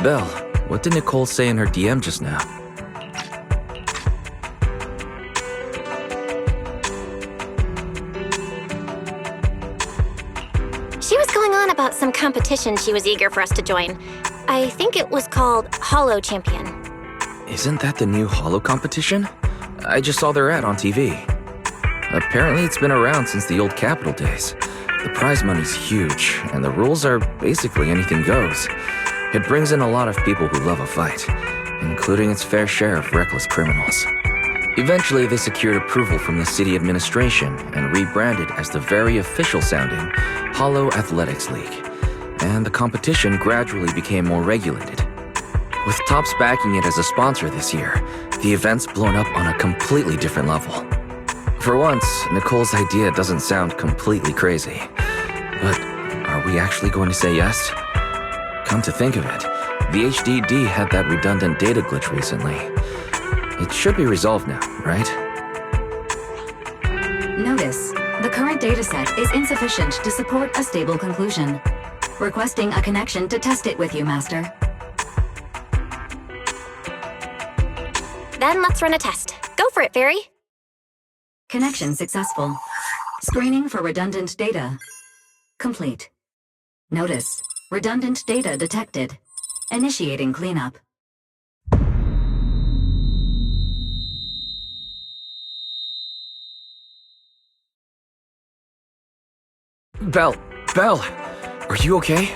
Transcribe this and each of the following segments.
Belle, what did Nicole say in her DM just now? She was going on about some competition she was eager for us to join. I think it was called Hollow Champion. Isn't that the new Hollow competition? I just saw their ad on TV. Apparently it's been around since the old Capital days. The prize money's huge, and the rules are basically anything goes. It brings in a lot of people who love a fight, including its fair share of reckless criminals. Eventually, they secured approval from the city administration and rebranded as the very official-sounding Hollow Athletics League, and the competition gradually became more regulated. With Topps backing it as a sponsor this year, the event's blown up on a completely different level. For once, Nicole's idea doesn't sound completely crazy. But are we actually going to say yes? Come to think of it, the HDD had that redundant data glitch recently. It should be resolved now, right? Notice, the current dataset is insufficient to support a stable conclusion. Requesting a connection to test it with you, Master. Then let's run a test. Go for it, Fairy. Connection successful. Screening for redundant data. Complete. Notice, redundant data detected. Initiating cleanup. Belle, are you okay?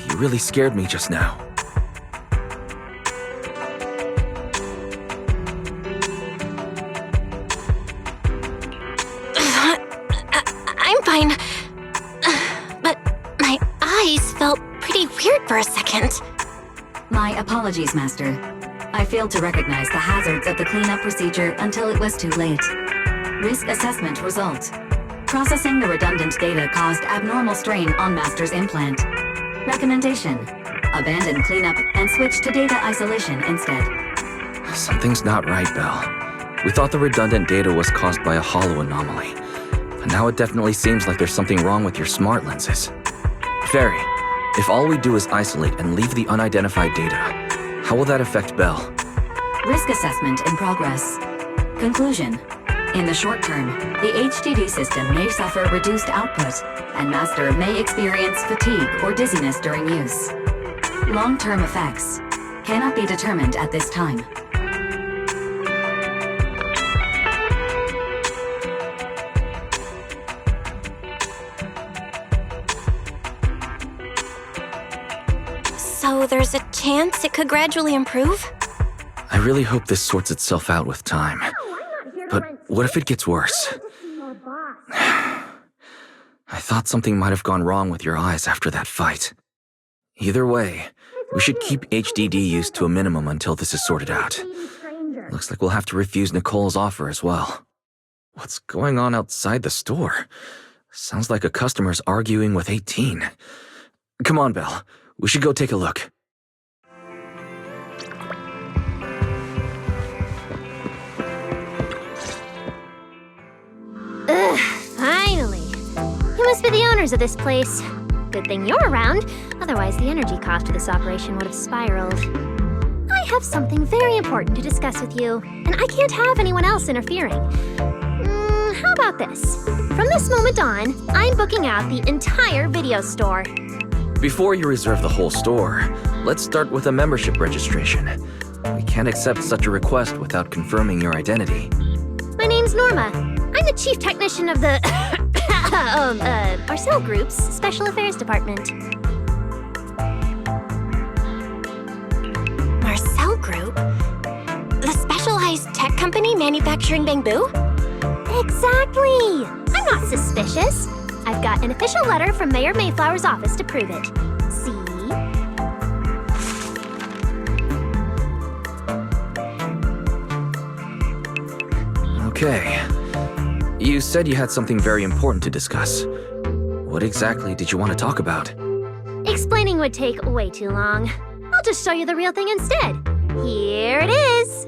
You really scared me just now. fine. But my eyes felt pretty weird for a second. My apologies, Master. I failed to recognize the hazards of the cleanup procedure until it was too late. Risk assessment result. Processing the redundant data caused abnormal strain on Master's implant. Recommendation: abandon cleanup and switch to data isolation instead. Something's not right, Belle. We thought the redundant data was caused by a hollow anomaly, but now it definitely seems like there's something wrong with your smart lenses. Fairy, if all we do is isolate and leave the unidentified data, how will that affect Belle? Risk assessment in progress. Conclusion: in the short term, the HDD system may suffer reduced output, and Master may experience fatigue or dizziness during use. Long-term effects cannot be determined at this time. So there's a chance it could gradually improve? I really hope this sorts itself out with time. But what if it gets worse? I thought something might have gone wrong with your eyes after that fight. Either way, we should keep HDD use to a minimum until this is sorted out. Looks like we'll have to refuse Nicole's offer as well. What's going on outside the store? Sounds like a customer's arguing with 18. Come on, Belle. We should go take a look. Ugh, finally. You must be the owners of this place. Good thing you're around, otherwise the energy cost of this operation would have spiraled. I have something very important to discuss with you, and I can't have anyone else interfering. How about this? From this moment on, I'm booking out the entire video store. Before you reserve the whole store, let's start with a membership registration. We can't accept such a request without confirming your identity. My name's Norma. I'm the chief technician of the Marcel Group's Special Affairs Department. Marcel Group? The specialized tech company manufacturing bamboo? Exactly! I'm not suspicious. I've got an official letter from Mayor Mayflower's office to prove it. See? Okay. You said you had something very important to discuss. What exactly did you want to talk about? Explaining would take way too long. I'll just show you the real thing instead. Here it is!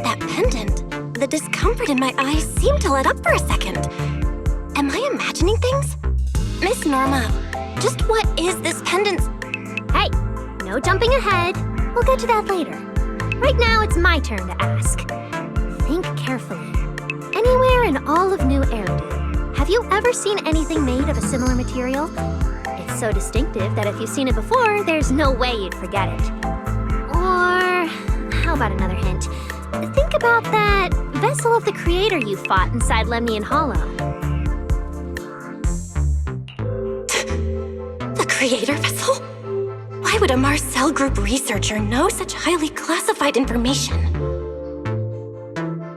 That pendant, the discomfort in my eyes seemed to let up for a second. Am I imagining things? Miss Norma, just what is this pendant? Hey, no jumping ahead. We'll get to that later. Right now, it's my turn to ask. Think carefully. Anywhere in all of New Eridan, have you ever seen anything made of a similar material? It's so distinctive that if you've seen it before, there's no way you'd forget it. Or, how about another hint? Think about that vessel of the Creator you fought inside Lemnian Hollow. The Creator vessel? Why would a Marcel Group researcher know such highly classified information?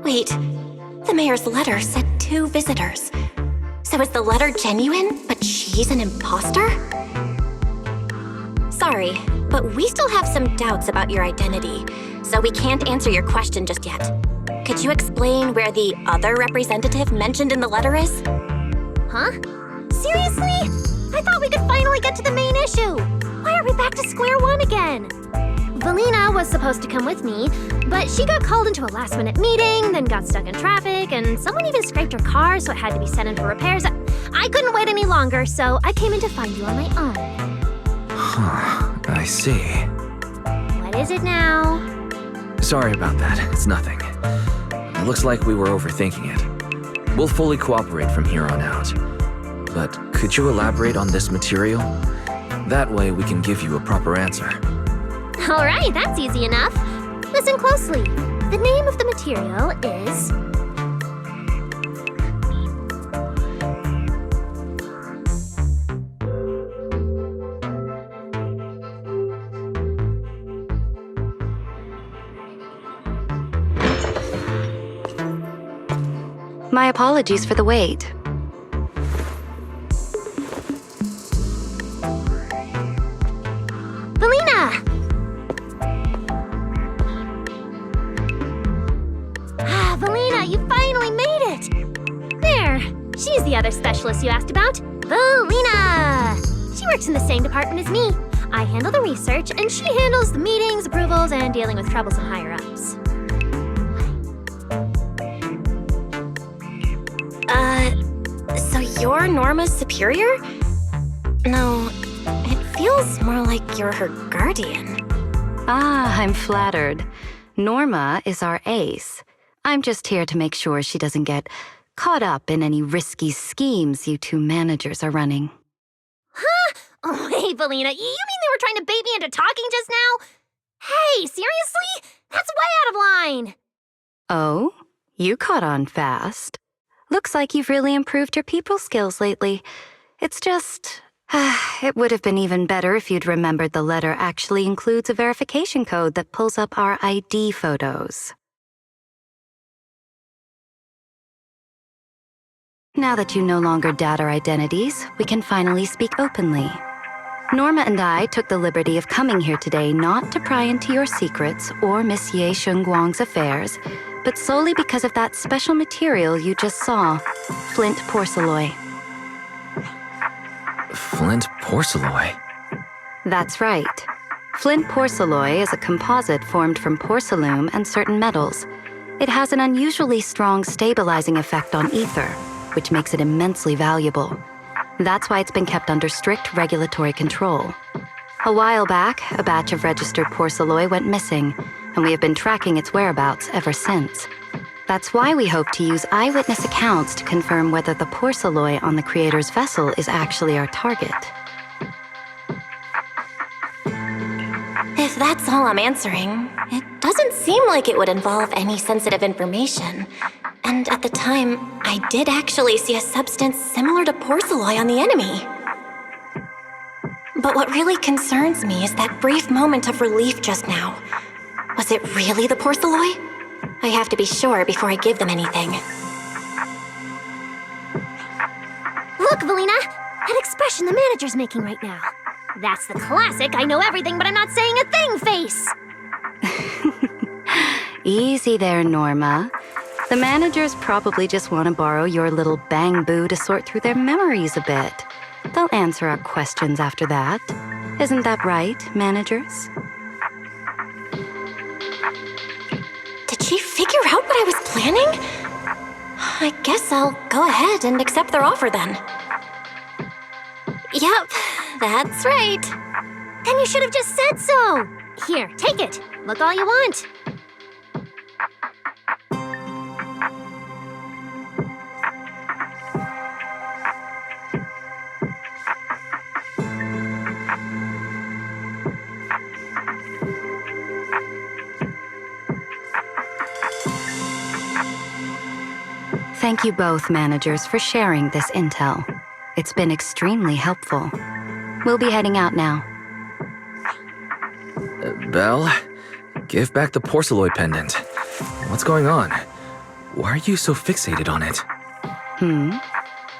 Wait, the mayor's letter said 2 visitors. So is the letter genuine, but she's an imposter? Sorry, but we still have some doubts about your identity, so we can't answer your question just yet. Could you explain where the other representative mentioned in the letter is? Huh? Seriously? I thought we could finally get to the main issue. Why are we back to square one again? Valina was supposed to come with me, but she got called into a last-minute meeting, then got stuck in traffic, and someone even scraped her car, so it had to be sent in for repairs. I couldn't wait any longer, so I came in to find you on my own. Huh, I see. What is it now? Sorry about that, it's nothing. It looks like we were overthinking it. We'll fully cooperate from here on out. but could you elaborate on this material? That way we can give you a proper answer. All right, that's easy enough. Listen closely. The name of the material is... My apologies for the wait. Valina! Valina, you finally made it! There, she's the other specialist you asked about. Valina! She works in the same department as me. I handle the research, and she handles the meetings, approvals, and dealing with troublesome higher-ups. So you're Norma's superior? No, it feels more like you're her guardian. Ah, I'm flattered. Norma is our ace. I'm just here to make sure she doesn't get caught up in any risky schemes you two managers are running. Huh? Oh, hey, Valina, you mean they were trying to bait me into talking just now? Hey, seriously? That's way out of line! Oh? You caught on fast. Looks like you've really improved your people skills lately. It's just... it would have been even better if you'd remembered the letter actually includes a verification code that pulls up our ID photos. Now that you no longer doubt our identities, we can finally speak openly. Norma and I took the liberty of coming here today not to pry into your secrets or Miss Ye Shengguang's affairs, but solely because of that special material you just saw, flint porcelain. Flint porcelain? That's right. Flint porcelain is a composite formed from porcelain and certain metals. It has an unusually strong stabilizing effect on ether, which makes it immensely valuable. That's why it's been kept under strict regulatory control. A while back, a batch of registered porcelain went missing, and we have been tracking its whereabouts ever since. That's why we hope to use eyewitness accounts to confirm whether the porcelain on the creator's vessel is actually our target. If that's all I'm answering, it doesn't seem like it would involve any sensitive information. And at the time, I did actually see a substance similar to porcelain on the enemy. But what really concerns me is that brief moment of relief just now. Was it really the porcelain? I have to be sure before I give them anything. Look, Valina! That expression the manager's making right now. That's the classic I know everything but I'm not saying a thing face! Easy there, Norma. The managers probably just want to borrow your little bang-boo to sort through their memories a bit. They'll answer our questions after that. Isn't that right, managers? Did she figure out what I was planning? I guess I'll go ahead and accept their offer then. Yep, that's right. Then you should have just said so! Here, take it. Look all you want. Thank you both, managers, for sharing this intel. It's been extremely helpful. We'll be heading out now. Belle, give back the porcelain pendant. What's going on? Why are you so fixated on it?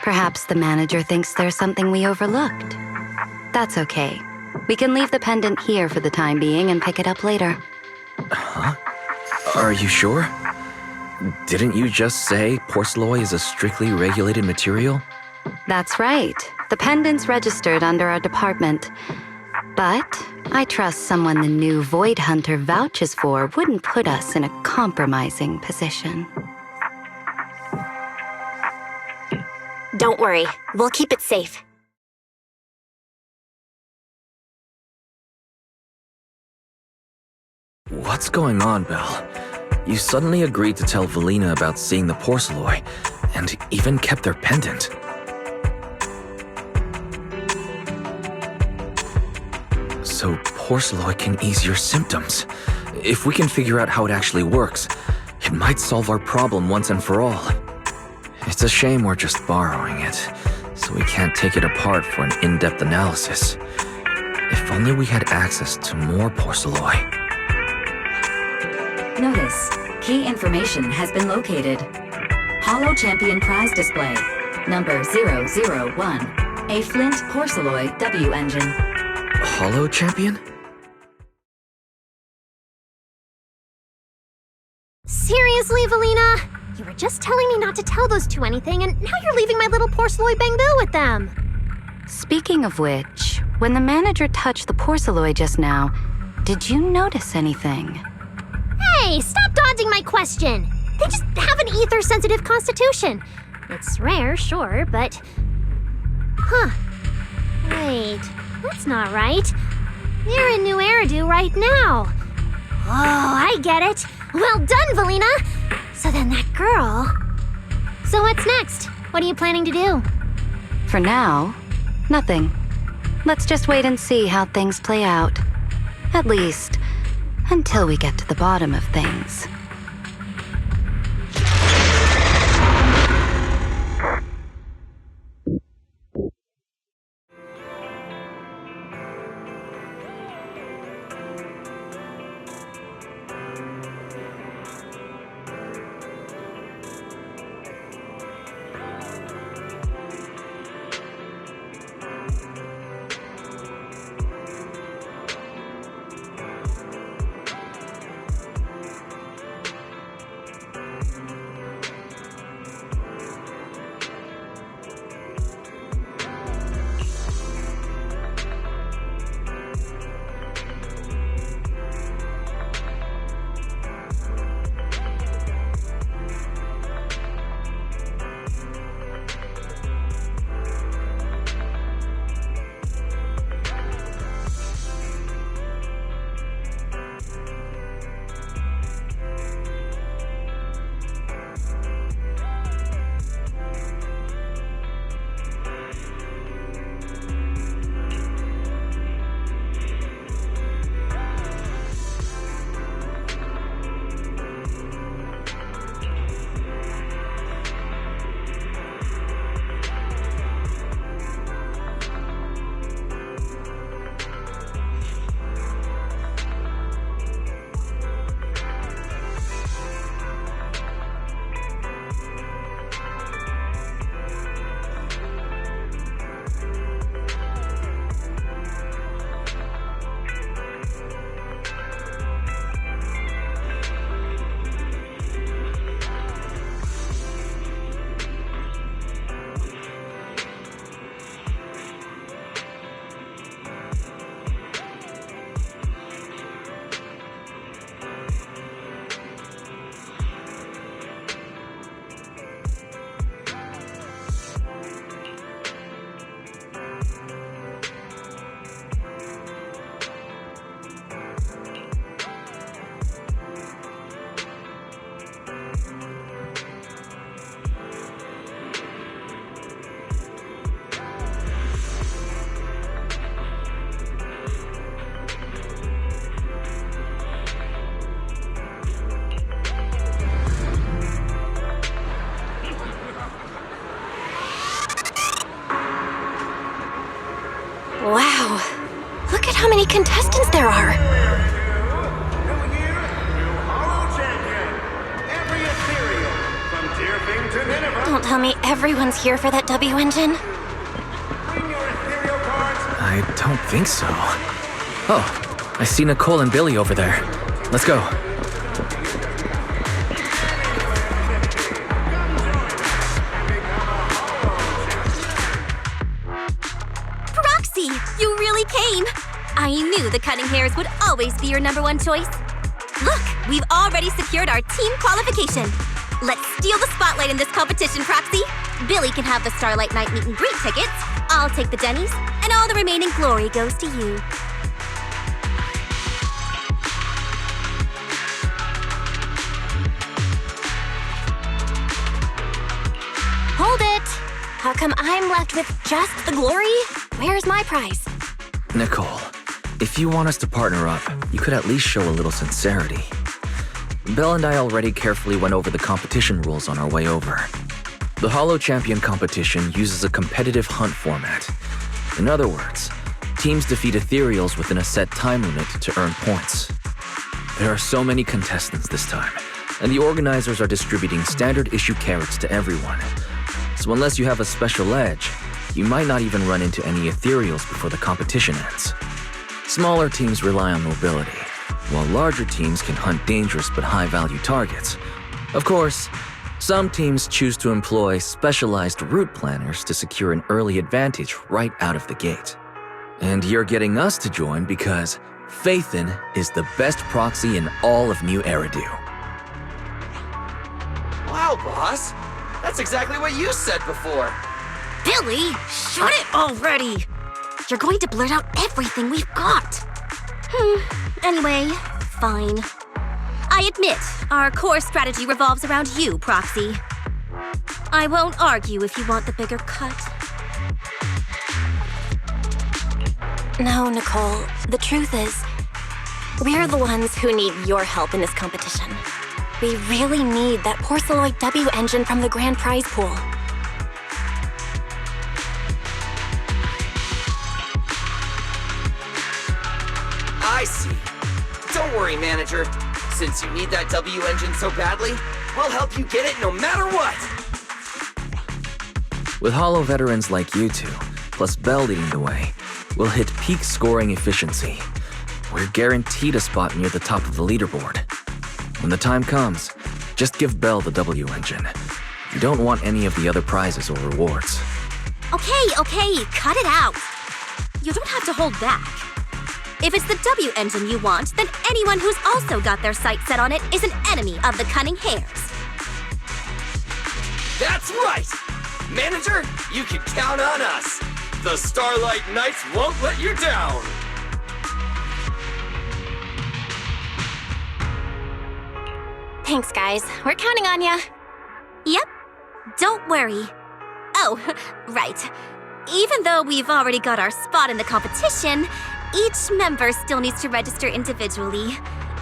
Perhaps the manager thinks there's something we overlooked. That's okay. We can leave the pendant here for the time being and pick it up later. Huh? Are you sure? Didn't you just say porcelain is a strictly regulated material? That's right. The pendant's registered under our department. But I trust someone the new Void Hunter vouches for wouldn't put us in a compromising position. Don't worry, we'll keep it safe. What's going on, Belle? You suddenly agreed to tell Valina about seeing the porcelain, and even kept their pendant. So Porceloid can ease your symptoms. If we can figure out how it actually works, it might solve our problem once and for all. It's a shame we're just borrowing it, so we can't take it apart for an in-depth analysis. If only we had access to more Porceloi. Notice, key information has been located. Holo Champion prize display, number 001, a Flint Porceloi W engine. Holo Champion? Seriously, Valina? You were just telling me not to tell those two anything, and now you're leaving my little Porceloi Bangbu with them. Speaking of which, when the manager touched the Porceloi just now, did you notice anything? Hey, stop dodging my question! They just have an ether-sensitive constitution. It's rare, sure, but... Huh. Wait, that's not right. They're in New Eridu right now. Oh, I get it. Well done, Valina! So then that girl... So what's next? What are you planning to do? For now, nothing. Let's just wait and see how things play out. At least, until we get to the bottom of things. Wow. Look at how many contestants there are. Don't tell me everyone's here for that W engine. I don't think so. Oh, I see Nicole and Billy over there. Let's go. Proxy, you really came! I knew the cutting hairs would always be your #1 choice. Look, we've already secured our team qualification. Let's steal the spotlight in this competition, Proxy. Billy can have the Starlight Night meet and greet tickets. I'll take the Denny's, and all the remaining glory goes to you. Hold it! How come I'm left with just the glory? Where's my prize? Nicole, If you want us to partner up, you could at least show a little sincerity. Belle and I already carefully went over the competition rules on our way over. The Holo Champion competition uses a competitive hunt format. In other words, teams defeat ethereals within a set time limit to earn points. There are so many contestants this time, and the organizers are distributing standard issue carrots to everyone. So unless you have a special edge, you might not even run into any ethereals before the competition ends. Smaller teams rely on mobility, while larger teams can hunt dangerous but high-value targets. Of course, some teams choose to employ specialized route planners to secure an early advantage right out of the gate. And you're getting us to join because Phaethon is the best proxy in all of New Eridu. Wow, boss! That's exactly what you said before! Billy, shut it already! You're going to blurt out everything we've got. Anyway, fine. I admit, our core strategy revolves around you, Proxy. I won't argue if you want the bigger cut. No, Nicole. The truth is, we're the ones who need your help in this competition. We really need that Porceloid W engine from the grand prize pool. I see. Don't worry, manager. Since you need that W engine so badly, we'll help you get it no matter what! With Holo veterans like you two, plus Belle leading the way, we'll hit peak scoring efficiency. We're guaranteed a spot near the top of the leaderboard. When the time comes, just give Belle the W engine. You don't want any of the other prizes or rewards. Okay, cut it out. You don't have to hold back. If it's the W engine you want, then anyone who's also got their sights set on it is an enemy of the Cunning Hares. That's right! Manager, you can count on us! The Starlight Knights won't let you down! Thanks, guys. We're counting on ya. Yep, don't worry. Oh, right. Even though we've already got our spot in the competition, each member still needs to register individually.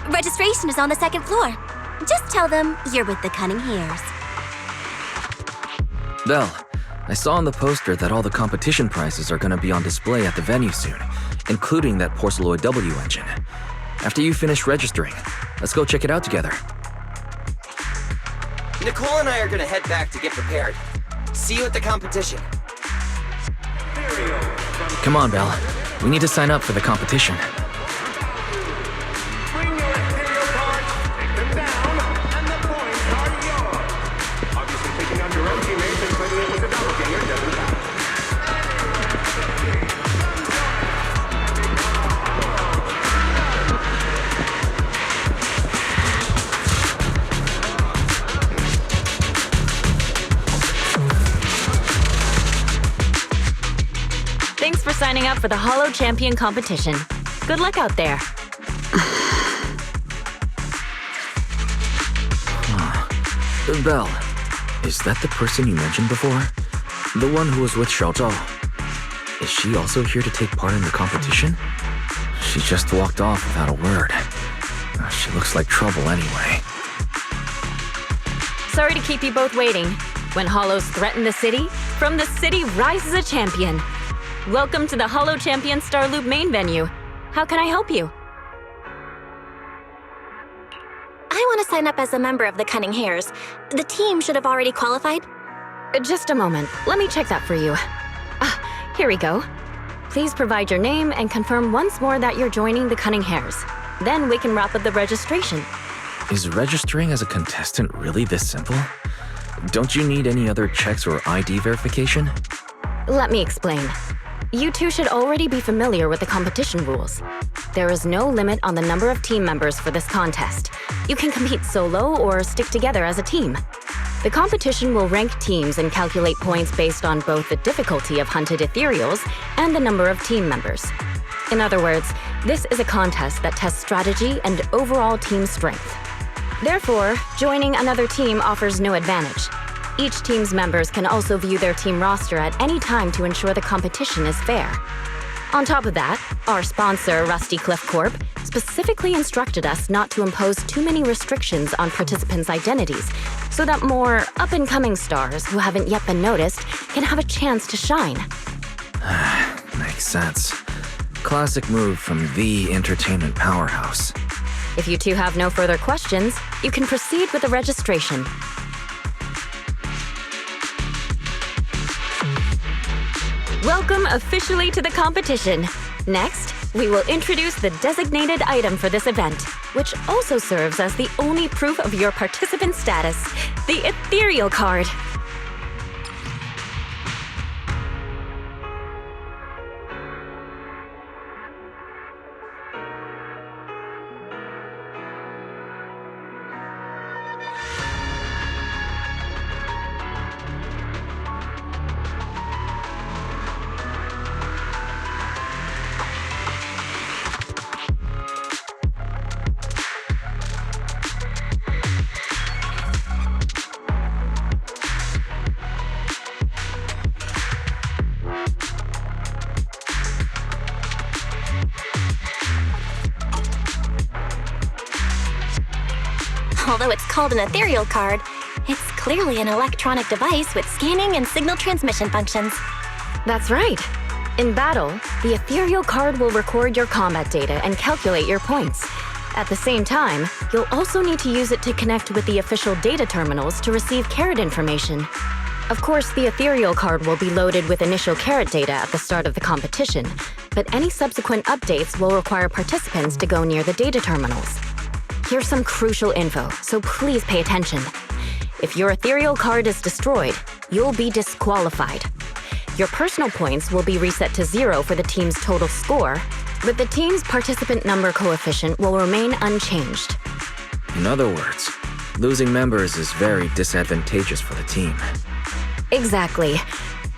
Registration is on the second floor. Just tell them you're with the Cunning Hares. Belle, I saw on the poster that all the competition prizes are gonna be on display at the venue soon, including that Porceloid W engine. After you finish registering, let's go check it out together. Nicole and I are gonna head back to get prepared. See you at the competition. Come on, Belle. We need to sign up for the competition. Bring your ethereal cards, take them down, and the points are yours. Obviously, taking out your own teammates and claiming it was a doppelganger doesn't count. Thanks for signing up for the Holo Champion competition. Good luck out there. Belle, is that the person you mentioned before? The one who was with Xiaozhou? Is she also here to take part in the competition? She just walked off without a word. She looks like trouble anyway. Sorry to keep you both waiting. When Holos threaten the city, from the city rises a champion. Welcome to the Holo Champion Star Loop main venue. How can I help you? I want to sign up as a member of the Cunning Hares. The team should have already qualified. Just a moment. Let me check that for you. Here we go. Please provide your name and confirm once more that you're joining the Cunning Hares. Then we can wrap up the registration. Is registering as a contestant really this simple? Don't you need any other checks or ID verification? Let me explain. You two should already be familiar with the competition rules. There is no limit on the number of team members for this contest. You can compete solo or stick together as a team. The competition will rank teams and calculate points based on both the difficulty of hunted ethereals and the number of team members. In other words, this is a contest that tests strategy and overall team strength. Therefore, joining another team offers no advantage. Each team's members can also view their team roster at any time to ensure the competition is fair. On top of that, our sponsor, Rusty Cliff Corp., specifically instructed us not to impose too many restrictions on participants' identities, so that more up-and-coming stars who haven't yet been noticed can have a chance to shine. Makes sense. Classic move from the entertainment powerhouse. If you two have no further questions, you can proceed with the registration. Welcome officially to the competition. Next, we will introduce the designated item for this event, which also serves as the only proof of your participant status, the ethereal card. Although it's called an ethereal card, it's clearly an electronic device with scanning and signal transmission functions. That's right. In battle, the ethereal card will record your combat data and calculate your points. At the same time, you'll also need to use it to connect with the official data terminals to receive carrot information. Of course, the ethereal card will be loaded with initial carrot data at the start of the competition, but any subsequent updates will require participants to go near the data terminals. Here's some crucial info, so please pay attention. If your ethereal card is destroyed, you'll be disqualified. Your personal points will be reset to 0 for the team's total score, but the team's participant number coefficient will remain unchanged. In other words, losing members is very disadvantageous for the team. Exactly.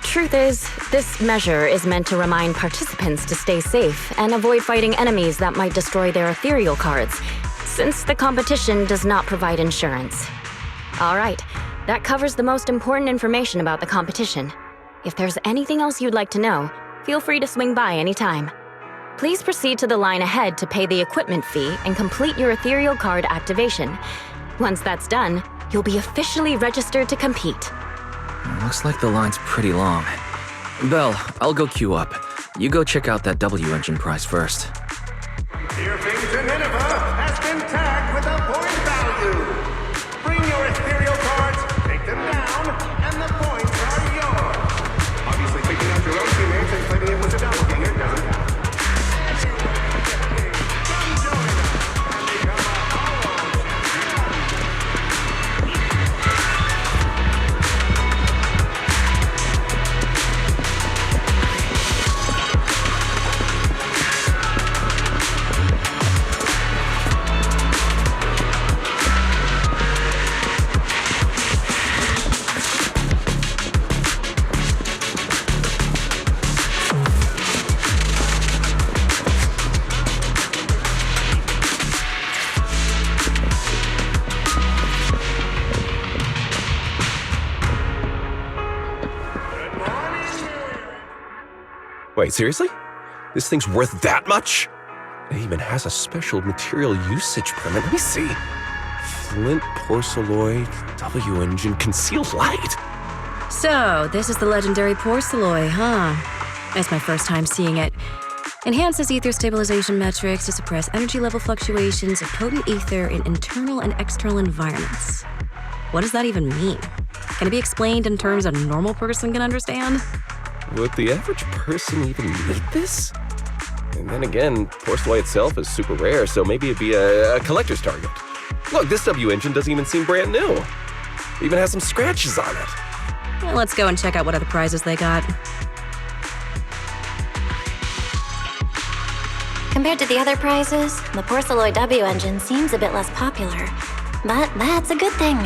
Truth is, this measure is meant to remind participants to stay safe and avoid fighting enemies that might destroy their ethereal cards, since the competition does not provide insurance. All right, that covers the most important information about the competition. If there's anything else you'd like to know, feel free to swing by anytime. Please proceed to the line ahead to pay the equipment fee and complete your ethereal card activation. Once that's done, you'll be officially registered to compete. Looks like the line's pretty long. Belle, I'll go queue up. You go check out that W engine prize first. Irving to Nineveh has been tagged with a point value. Bring your ethereal cards, take them down, and the points are yours. Obviously, picking out your own teammates and claiming it was a doppelganger doesn't count. Come join us and become a Hollow Wait, seriously? This thing's worth that much? It even has a special material usage permit. Let me see. Flint, porcelloid, W engine, concealed light. So, this is the legendary porcelloid, huh? It's my first time seeing it. Enhances ether stabilization metrics to suppress energy level fluctuations of potent ether in internal and external environments. What does that even mean? Can it be explained in terms a normal person can understand? Would the average person even need this? And then again, porcelloid itself is super rare, so maybe it'd be a collector's target. Look, this W engine doesn't even seem brand new. It even has some scratches on it. Well, let's go and check out what other prizes they got. Compared to the other prizes, the Porcelloid W engine seems a bit less popular. But that's a good thing.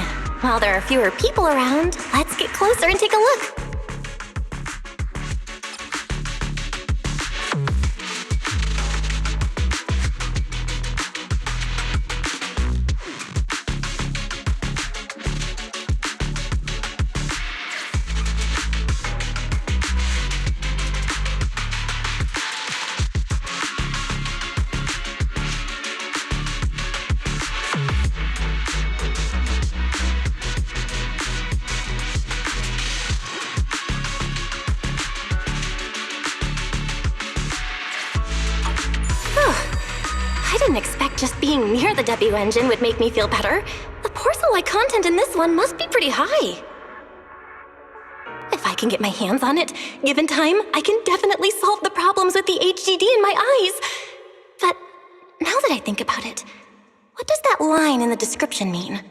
While there are fewer people around, let's get closer and take a look. I didn't expect just being near the W engine would make me feel better. The porcelain content in this one must be pretty high. If I can get my hands on it, given time, I can definitely solve the problems with the HDD in my eyes. But now that I think about it, what does that line in the description mean?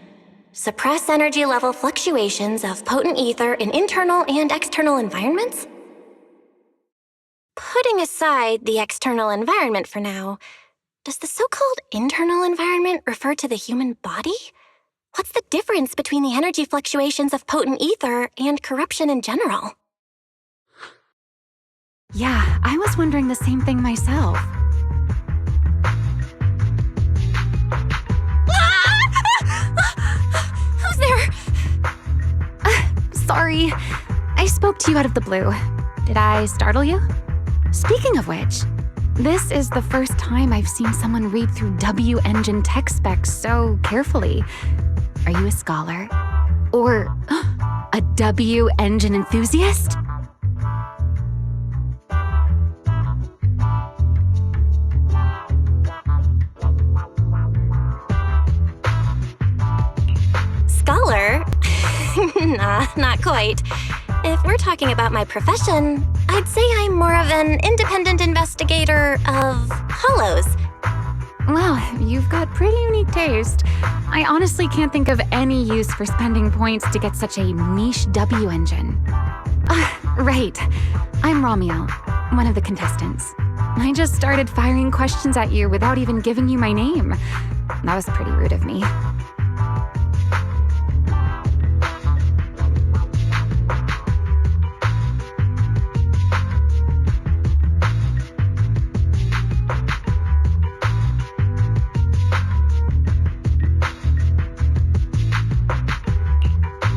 Suppress energy level fluctuations of potent ether in internal and external environments? Putting aside the external environment for now, does the so-called internal environment refer to the human body? What's the difference between the energy fluctuations of potent ether and corruption in general? Yeah, I was wondering the same thing myself. Who's there? Sorry, I spoke to you out of the blue. Did I startle you? Speaking of which, this is the first time I've seen someone read through W engine tech specs so carefully. Are you a scholar? Or a W engine enthusiast? Scholar? Nah, not quite. If we're talking about my profession, I'd say I'm more of an independent investigator of hollows. Well, you've got pretty unique taste. I honestly can't think of any use for spending points to get such a niche W engine. Right. I'm Romeo, one of the contestants. I just started firing questions at you without even giving you my name. That was pretty rude of me.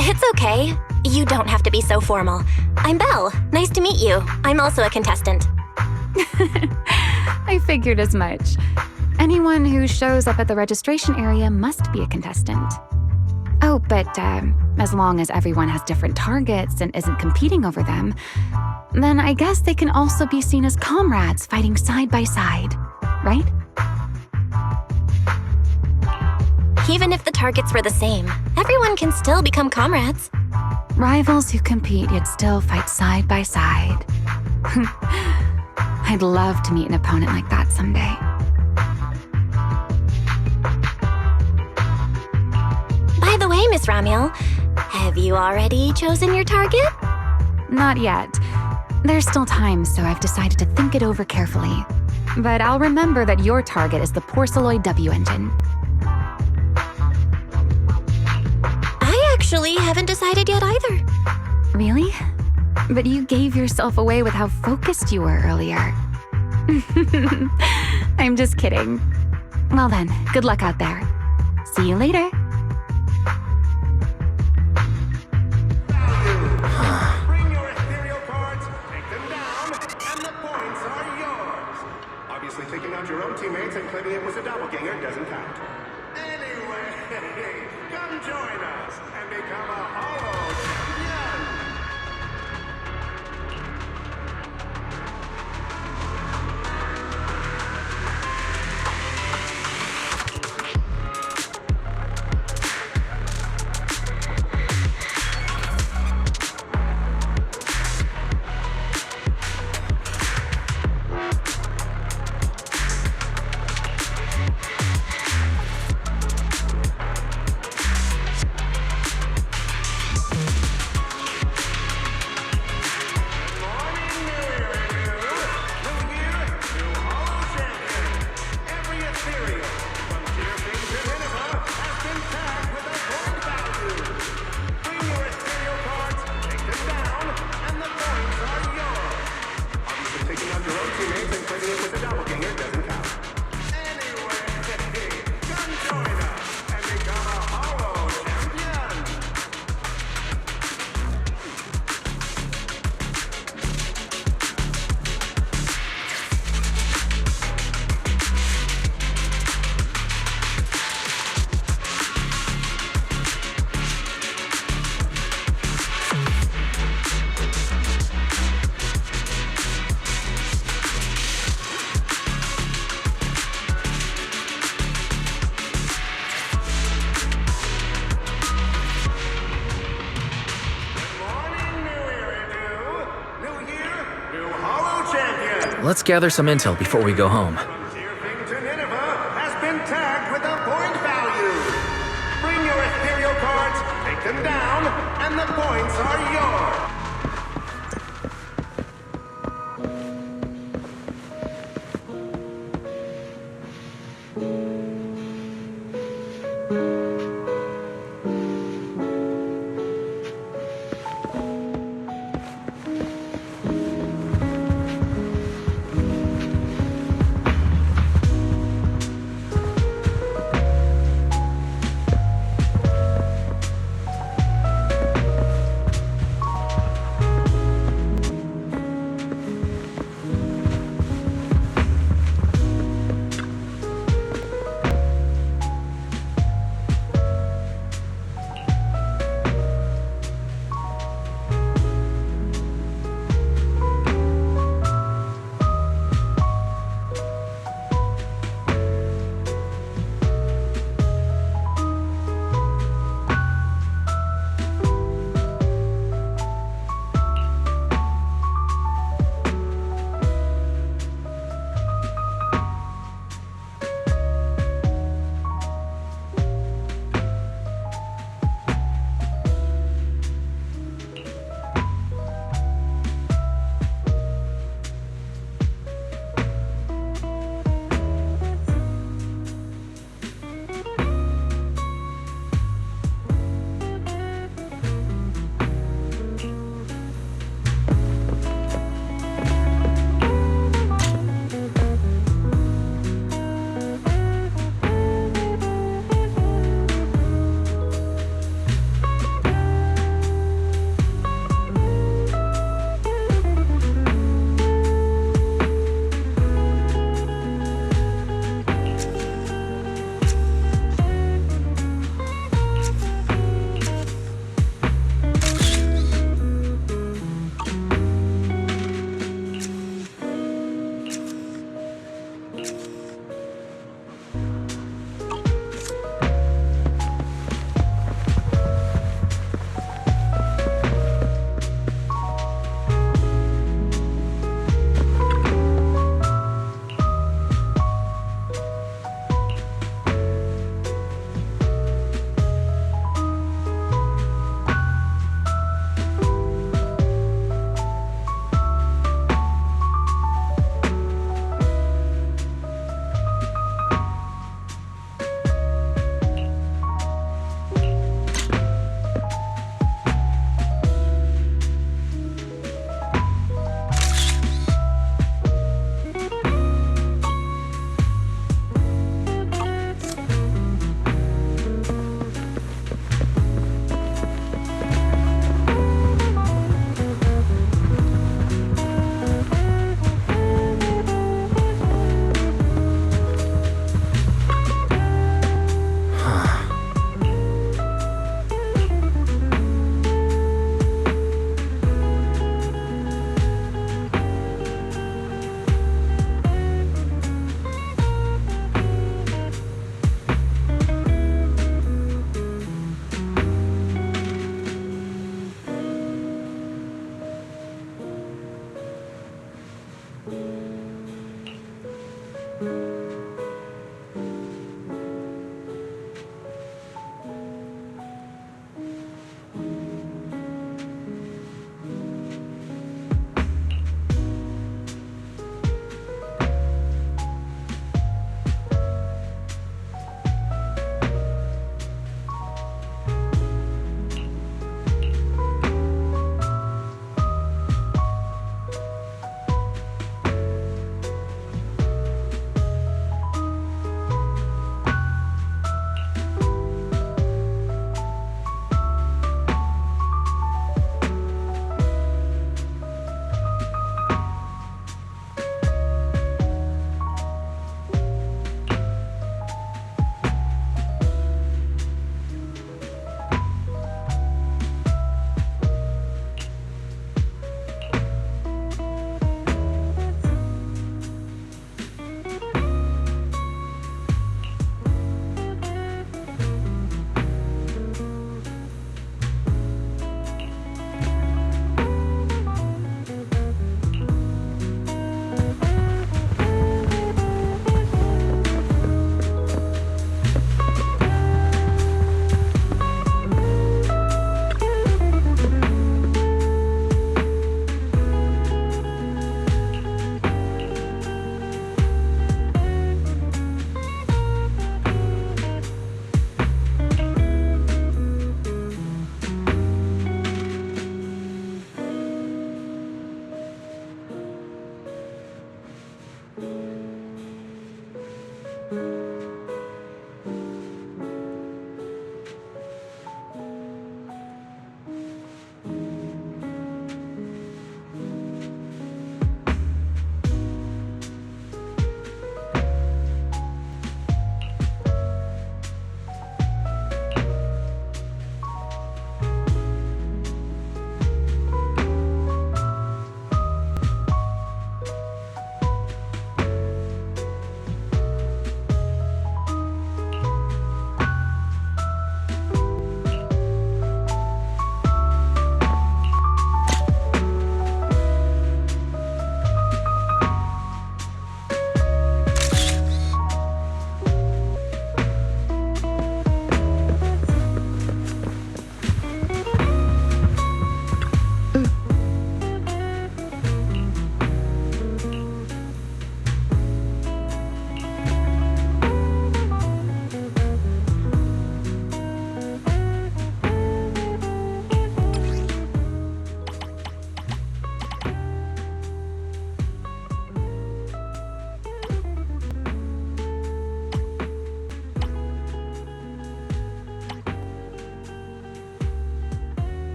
It's okay. You don't have to be so formal. I'm Belle. Nice to meet you. I'm also a contestant. I figured as much. Anyone who shows up at the registration area must be a contestant. Oh, but as long as everyone has different targets and isn't competing over them, then I guess they can also be seen as comrades fighting side by side, right? Even if the targets were the same, everyone can still become comrades. Rivals who compete yet still fight side by side. I'd love to meet an opponent like that someday. By the way, Miss Ramiel, have you already chosen your target? Not yet. There's still time, so I've decided to think it over carefully. But I'll remember that your target is the Porceloid W engine. I actually haven't decided yet either. Really? But you gave yourself away with how focused you were earlier. I'm just kidding. Well then, good luck out there. See you later. Bring your ethereal cards, take them down, and the points are yours. Obviously, taking out your own teammates and claiming it was a doppelganger doesn't count. Anyway, come join us and become a Hollow Champion. Holo Champion. Let's gather some intel before we go home. Frontier Thing to Nineveh has been tagged with a point value. Bring your ethereal cards, take them down, and the points are yours.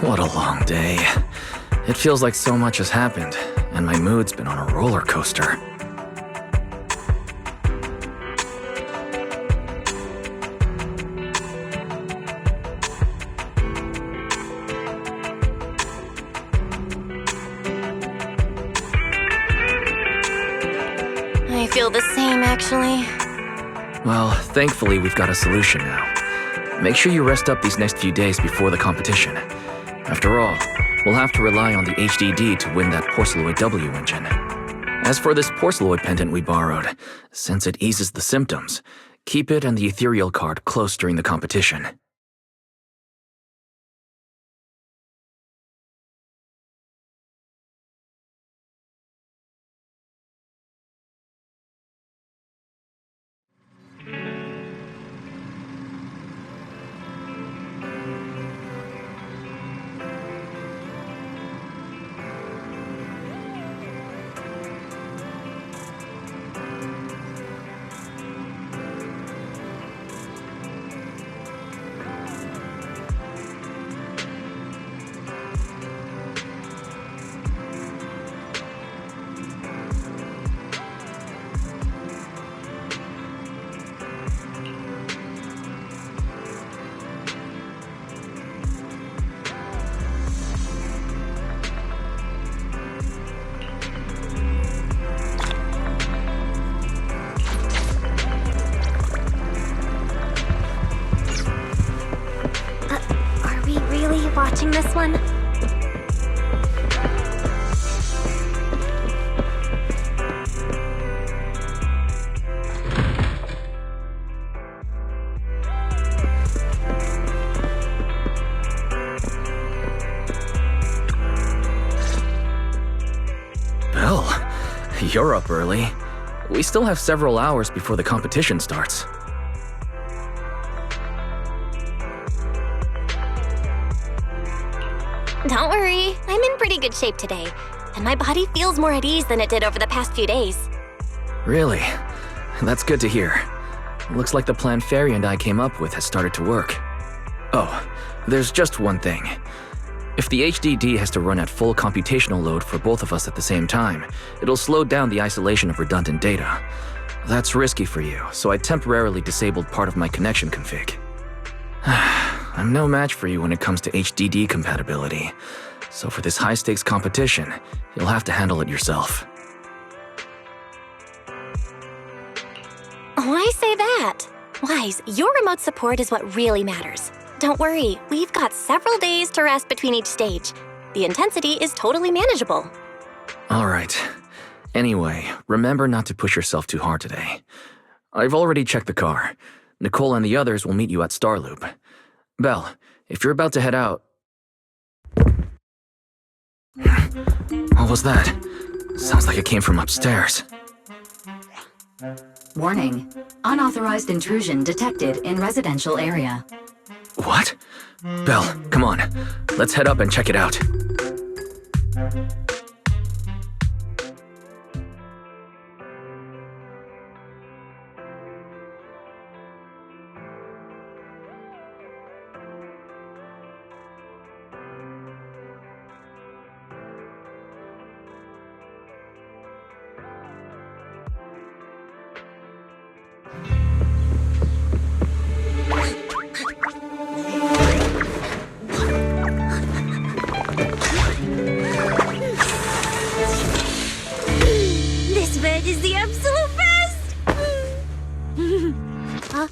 What a long day. It feels like so much has happened, and my mood's been on a roller coaster. I feel the same, actually. Well, thankfully we've got a solution now. Make sure you rest up these next few days before the competition. After all, we'll have to rely on the HDD to win that Porceloid W engine. As for this Porceloid pendant we borrowed, since it eases the symptoms, keep it and the ethereal card close during the competition. Watching this one? Belle, you're up early. We still have several hours before the competition starts. Don't worry, I'm in pretty good shape today, and my body feels more at ease than it did over the past few days. Really? That's good to hear. Looks like the plan Fairy and I came up with has started to work. Oh, there's just one thing. If the HDD has to run at full computational load for both of us at the same time, it'll slow down the isolation of redundant data. That's risky for you, so I temporarily disabled part of my connection config. I'm no match for you when it comes to HDD compatibility, so for this high-stakes competition, you'll have to handle it yourself. Why say that? Wise, your remote support is what really matters. Don't worry, we've got several days to rest between each stage. The intensity is totally manageable. All right. Anyway, remember not to push yourself too hard today. I've already checked the car. Nicole and the others will meet you at Starloop. Belle, if you're about to head out... What was that? Sounds like it came from upstairs. Warning. Unauthorized intrusion detected in residential area. What? Belle, come on. Let's head up and check it out. This bed is the absolute best! Huh?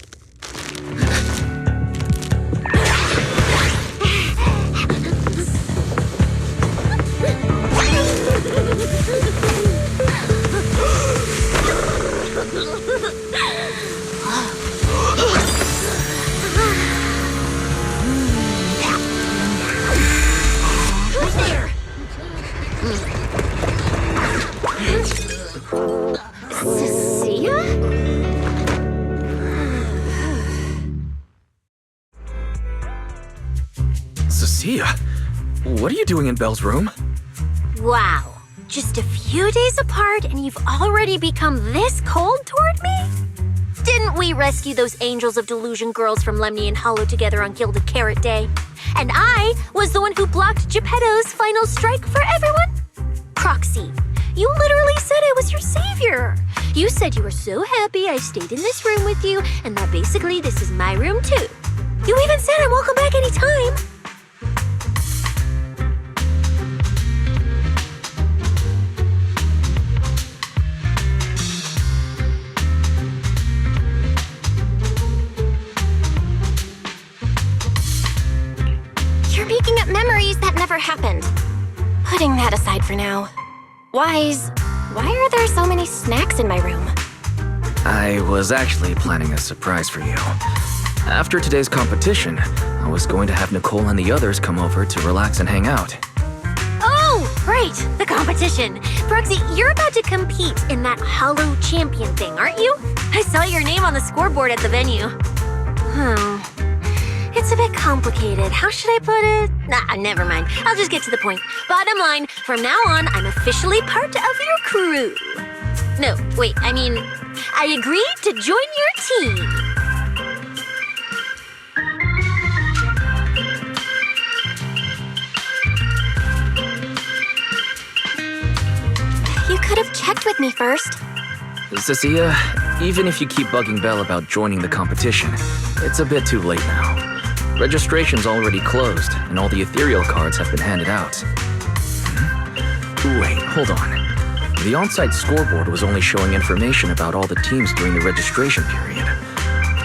Cecilia, what are you doing in Belle's room? Wow. Just a few days apart and you've already become this cold toward me? Didn't we rescue those angels of delusion girls from Lemny and Hollow together on Gilded Carrot Day? And I was the one who blocked Geppetto's final strike for everyone? Proxy, you literally said I was your savior. You said you were so happy I stayed in this room with you, and that basically this is my room too. You even said I'm welcome back anytime. You're making up memories that never happened. Putting that aside for now. Why are there so many snacks in my room? I was actually planning a surprise for you. After today's competition, I was going to have Nicole and the others come over to relax and hang out. Oh, right, the competition. Proxy, you're about to compete in that Hollow Champion thing, aren't you? I saw your name on the scoreboard at the venue. It's a bit complicated. How should I put it? Nah, never mind. I'll just get to the point. Bottom line, from now on, I'm officially part of your crew. No, wait, I mean, I agreed to join your team. You could have checked with me first. Cecilia, even if you keep bugging Belle about joining the competition, it's a bit too late now. Registration's already closed, and all the ethereal cards have been handed out. Wait, hold on. The on-site scoreboard was only showing information about all the teams during the registration period.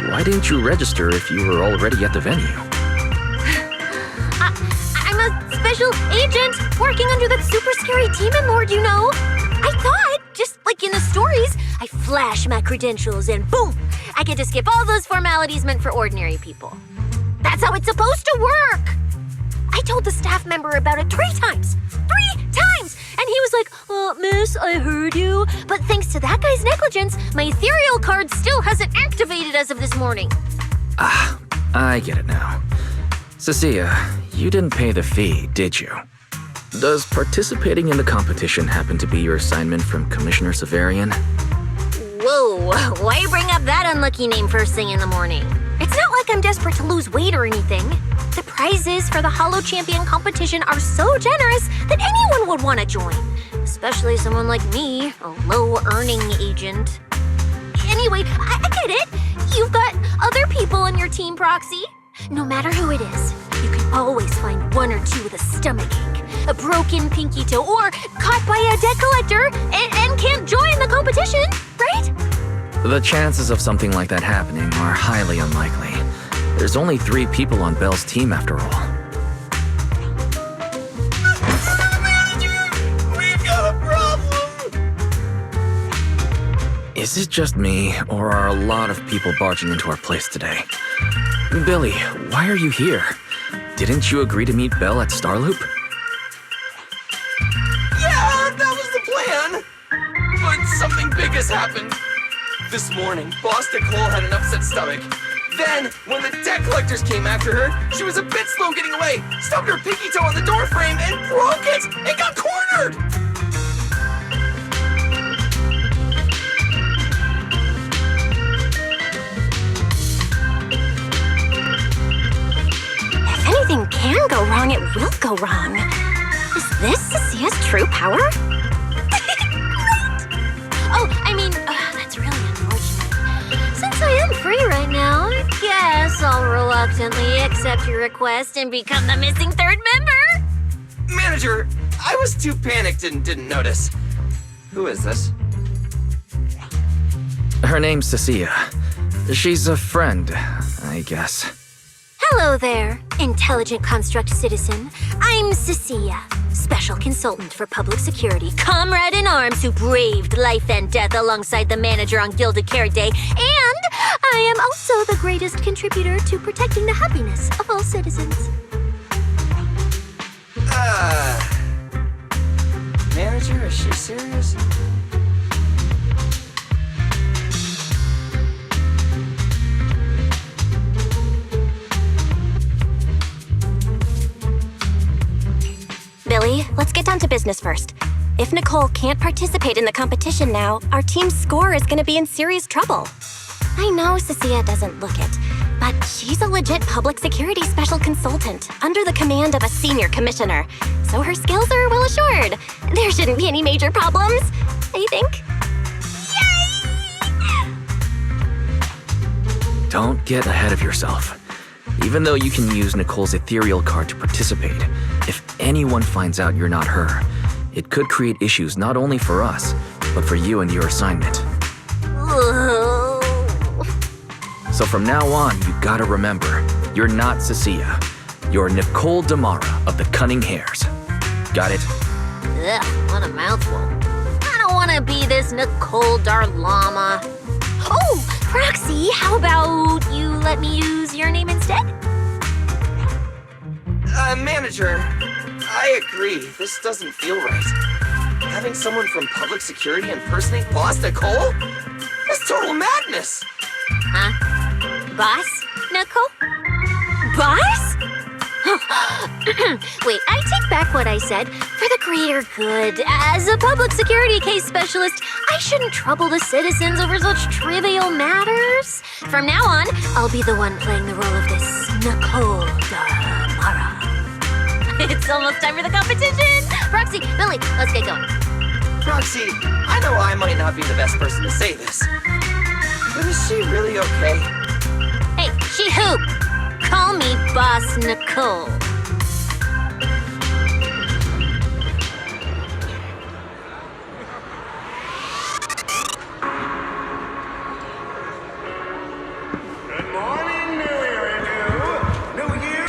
Why didn't you register if you were already at the venue? I'm a special agent working under that super scary demon lord, you know. I thought, just like in the stories, I flash my credentials and boom, I get to skip all those formalities meant for ordinary people. That's how it's supposed to work! I told the staff member about it 3 times! 3 times! And he was like, miss, I heard you. But thanks to that guy's negligence, my ethereal card still hasn't activated as of this morning. Ah, I get it now. Cecilia, you didn't pay the fee, did you? Does participating in the competition happen to be your assignment from Commissioner Severian? Whoa, why bring up that unlucky name first thing in the morning? It's not like I'm desperate to lose weight or anything. The prizes for the Hollow Champion competition are so generous that anyone would want to join. Especially someone like me, a low-earning agent. Anyway, I get it. You've got other people on your team, Proxy. No matter who it is, you can always find one or two with a stomachache, a broken pinky toe, or caught by a debt collector and can't join the competition, right? The chances of something like that happening are highly unlikely. There's only 3 people on Belle's team after all. We've got a problem! Is it just me, or are a lot of people barging into our place today? Billy, why are you here? Didn't you agree to meet Belle at Starloop? Yeah, that was the plan! But something big has happened. This morning, Boss Nicole had an upset stomach. Then, when the debt collectors came after her, she was a bit slow getting away, stubbed her pinky toe on the door frame, and broke it! It got cornered! If anything can go wrong, it will go wrong. Is this Cecia's true power? Oh, I mean, that's really unfortunate. Since I am free right now, I guess I'll reluctantly accept your request and become the missing 3rd member. Manager, I was too panicked and didn't notice. Who is this? Her name's Cecilia. She's a friend, I guess. Hello there, intelligent construct citizen. I'm Cecilia, special consultant for public security, comrade in arms who braved life and death alongside the manager on Gilded Carrot Day, and I am also the greatest contributor to protecting the happiness of all citizens. Manager, is she serious? Billy, let's get down to business first. If Nicole can't participate in the competition now, our team's score is going to be in serious trouble. I know Cecilia doesn't look it, but she's a legit public security special consultant under the command of a senior commissioner, so her skills are well assured. There shouldn't be any major problems, I think. Yay! Don't get ahead of yourself. Even though you can use Nicole's ethereal card to participate, if anyone finds out you're not her, it could create issues not only for us, but for you and your assignment. So from now on, you gotta remember, you're not Cecilia. You're Nicole Damara of the Cunning Hares. Got it? Ugh, what a mouthful. I don't want to be this Nicole Darlama. Oh, Proxy, how about you let me use your name instead? Manager, I agree. This doesn't feel right. Having someone from public security impersonate Boss Nicole? That's total madness. Huh? Boss, Nicole? Boss? Wait, I take back what I said. For the greater good, as a public security case specialist, I shouldn't trouble the citizens over such trivial matters. From now on, I'll be the one playing the role of this Nicole Damara. It's almost time for the competition! Proxy, Billy, let's get going. Proxy, I know I might not be the best person to say this, but is she really okay? Hey, she who? Call me Boss Nicole. Good morning, New Eridan. New Year.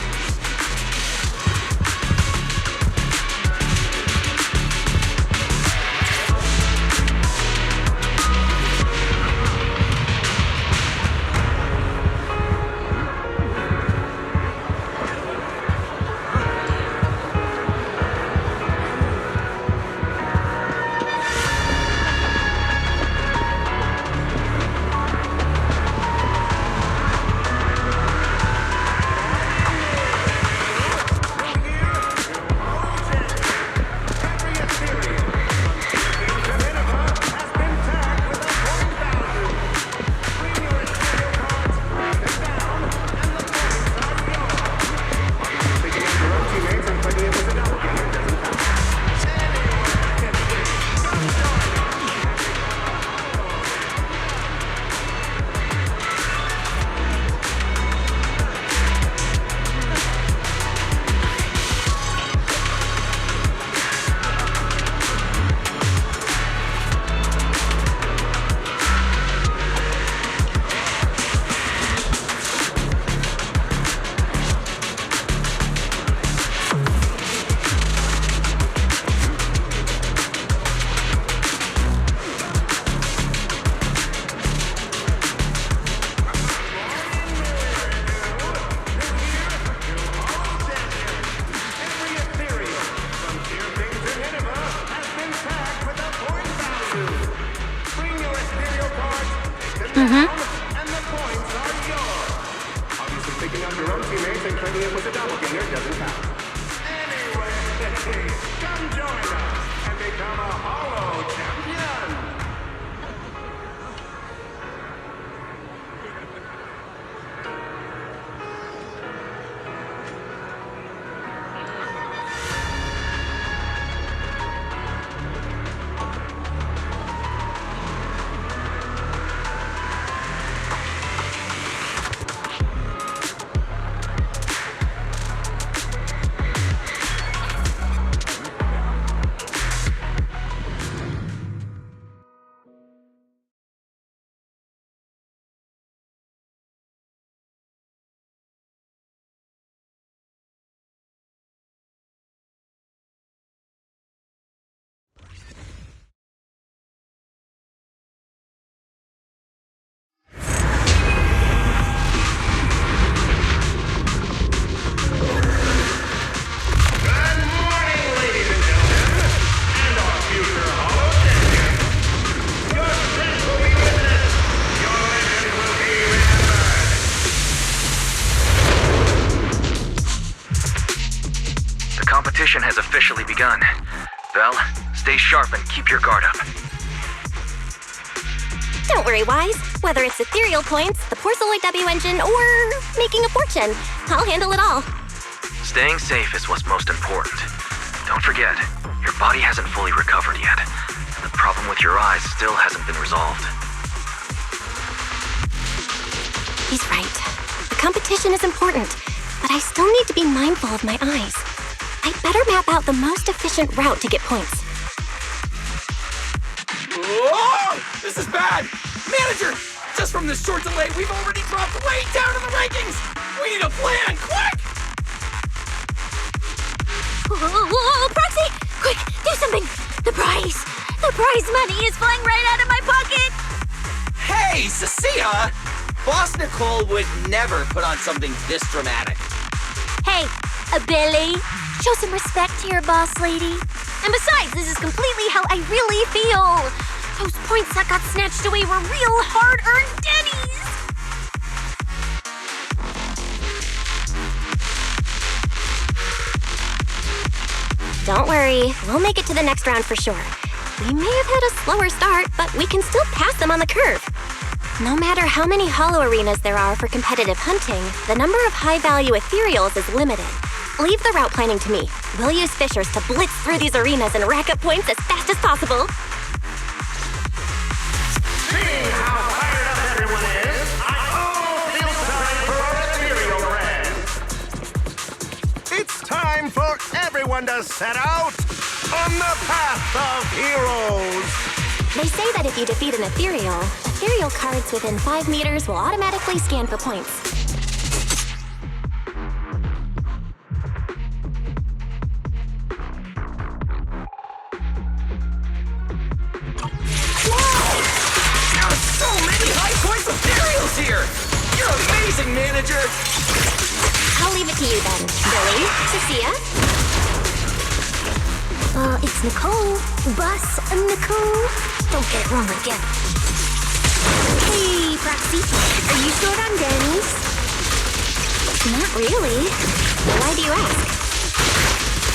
And the points are yours. Obviously, picking up your own teammates and trading it with a doppelganger doesn't count. Anyway, come join us and become a Holo champion. Competition has officially begun. Val, stay sharp and keep your guard up. Don't worry, Wise. Whether it's ethereal points, the Porceloid W engine, or making a fortune, I'll handle it all. Staying safe is what's most important. Don't forget, your body hasn't fully recovered yet, and the problem with your eyes still hasn't been resolved. He's right. The competition is important, but I still need to be mindful of my eyes. I'd better map out the most efficient route to get points. Whoa! This is bad! Manager! Just from this short delay, we've already dropped way down in the rankings! We need a plan, quick! Whoa, Proxy! Quick, do something! The prize money is flying right out of my pocket! Hey, Cecilia! Boss Nicole would never put on something this dramatic. Hey, Billy, show some respect to your boss lady. And besides, this is completely how I really feel. Those points that got snatched away were real hard-earned Denny's. Don't worry, we'll make it to the next round for sure. We may have had a slower start, but we can still pass them on the curve. No matter how many hollow arenas there are for competitive hunting, the number of high-value ethereals is limited. Leave the route planning to me. We'll use fishers to blitz through these arenas and rack up points as fast as possible. Seeing how fired up everyone is, I almost feel sorry for our ethereal friends. It's time for everyone to set out on the path of heroes. They say that if you defeat an ethereal cards within 5 meters will automatically scan for points. There are so many high-points ethereals here! You're amazing, manager! I'll leave it to you then. Billy, Cecilia? It's Nicole. Bus Nicole. Don't get it wrong again. Hey, Proxy. Are you short on Denny's? Not really. Why do you ask?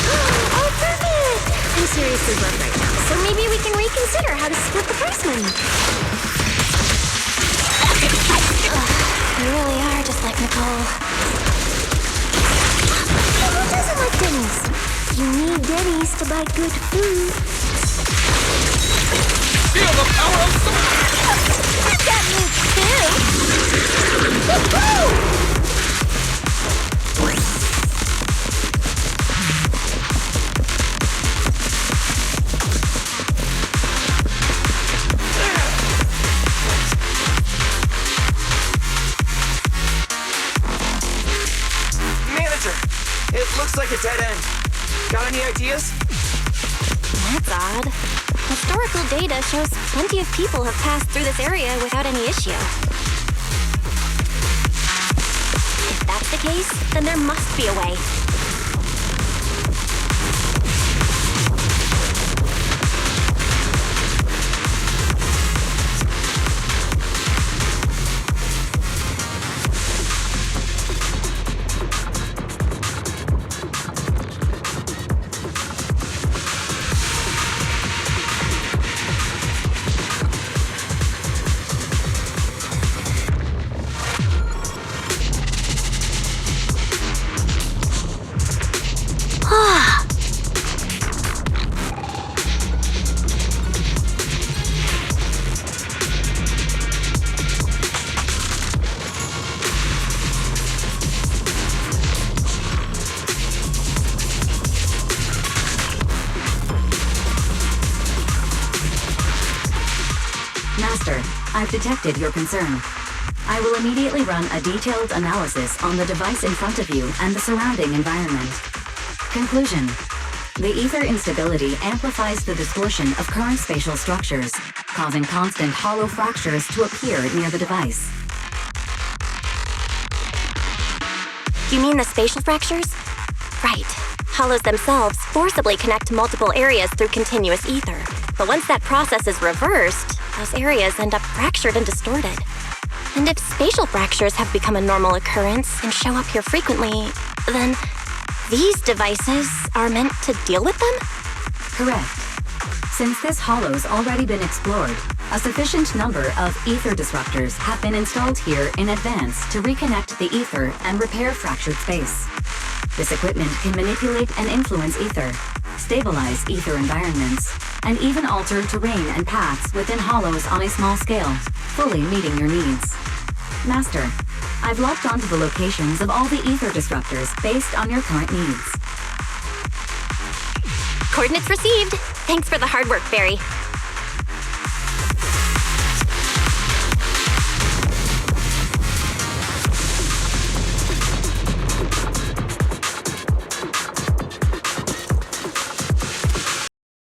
Oh, perfect! I'm seriously broke right now, so maybe we can reconsider how to split the prize money. You really are just like Nicole. Who doesn't like Denny's? You need Denny's to buy good food. Feel the power of I've got me too! Woohoo! Manager, it looks like a dead end. Got any ideas? That's odd. Historical data shows plenty of people have passed through this area without any issue. If that's the case, then there must be a way. Master, I've detected your concern. I will immediately run a detailed analysis on the device in front of you and the surrounding environment. Conclusion. The ether instability amplifies the distortion of current spatial structures, causing constant hollow fractures to appear near the device. You mean the spatial fractures? Right. Hollows themselves forcibly connect to multiple areas through continuous ether. But once that process is reversed, those areas end up fractured and distorted. And if spatial fractures have become a normal occurrence and show up here frequently, then these devices are meant to deal with them? Correct. Since this hollow's already been explored, A sufficient number of ether disruptors have been installed here in advance to reconnect the ether and repair fractured space. This equipment can manipulate and influence ether, stabilize ether environments, and even alter terrain and paths within hollows on a small scale, fully meeting your needs. Master, I've locked onto the locations of all the ether disruptors based on your current needs. Coordinates received. Thanks for the hard work, Barry.